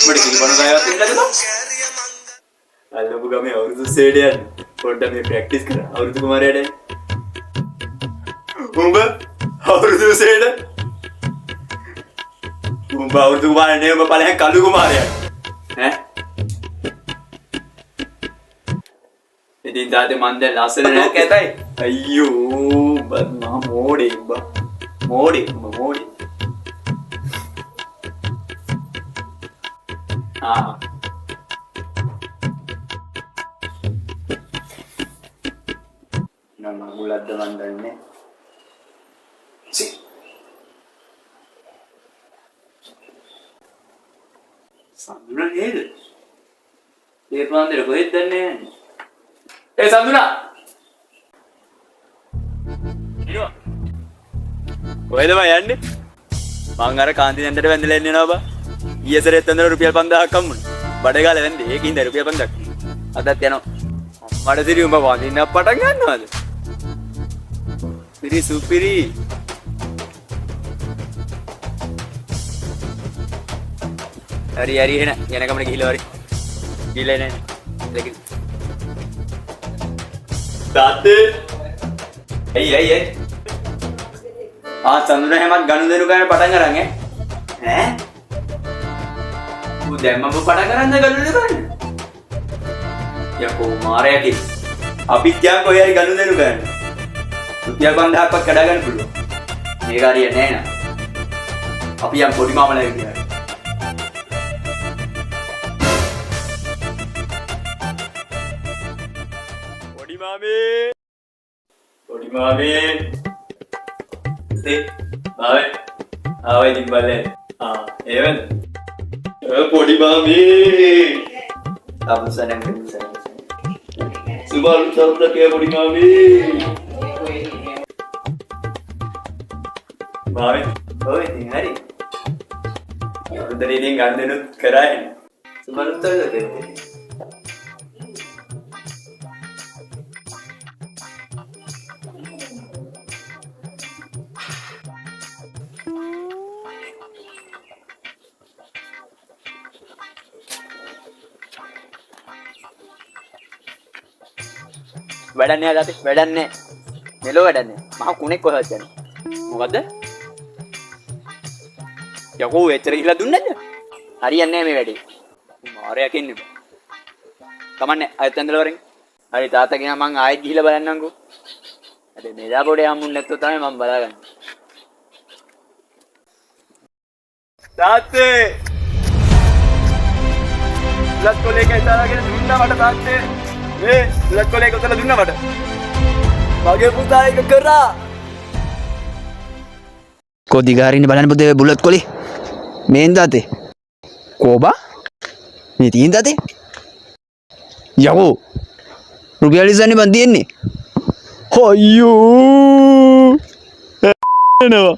මට කිව්වන ගායවත් ඉන්නද? අල්ලපු ගමේ අවුරුදු සේඩයන් පොඩ්ඩක් මේ ප්‍රැක්ටිස් කරා. අවුරුදු කුමාරයාට. උඹ අවුරුදු සේඩ. උඹ අවුරුදු කුමාරයා නේ උඹ ඵලයන් කළු කුමාරයා. ඈ? ඉතින් තාත්තේ මන් දැන් ලස්සන නෑ කැතයි. අයියෝ බත් මා මෝඩේ උඹ. මෝඩේ. Nama bulat dengan dalamnya. Si. Sanduna ni ada. Dia pun ada kulit dan ni. Sanduna. Ini. Kulit apa ya ni? Mangara kantin yang terdepan di lainnya apa? Iya seret tanda rupiah pandang kamu. Badai kali nanti, ini dari rupiah pandang. Ada tiano. Ada siri umba wani na patangan ada. Siri supiri. Hari ni na, yang kamu lagi hilari. Gila ni. Lagi. Tate. Hey. Sanduna hemat ganu denu kan patangan orang දැන් මම පටන් ගන්න ගලු දෙන්න. යකෝ මාරයාගේ අභිත්‍යා කොහේ හරි ගලු දෙනු ගන්න. රුපියල් 5000ක්වත් කඩා ගන්න පුළුවන්. මේක හරියන්නේ නැහැ නා. අපි යම් පොඩි මාමලා කියලා. පොඩි මාමේ. ආවේ දිබ්බලේ. එවෙන් Podi mami. Kamu senang. Subaru sarap ya podi mami. Mami, ini hari. Dari ini ganti nut kerain. Subaru sarap ya. වැඩන්නේ ආදති වැඩන්නේ මෙලෝ වැඩන්නේ මහ කුණෙක් කොහෙද යන්නේ මොකද්ද යකෝ එච්චර ගිහලා දුන්නේ නැද්ද හරියන්නේ නැහැ මේ වැඩේ මාරයා කියන්නේ කමන්නේ ආයෙත් ඇඳලා වරෙන් හරි තාත්තා කියනවා මං ආයෙත් ගිහලා බලන්නම්කෝ අද මෙදා පොඩේ හම්බුනේ නැත්තෝ තමයි මම බලාගන්නේ තාත්තේ ලත් කොලේ කයිතාලාගෙන දුන්නා මට තාත්තේ ලත් කොලේ කොතල දුන්නා මට මගේ පුතා එක කරා කොදි ගාරින්නේ බලන්න පුතේ බුලත් කොලේ මේන් දාතේ කොබා මේ තියෙන දාතේ යකෝ රුපියල් 20ක් බන් තියෙන්නේ අයියෝ එනවා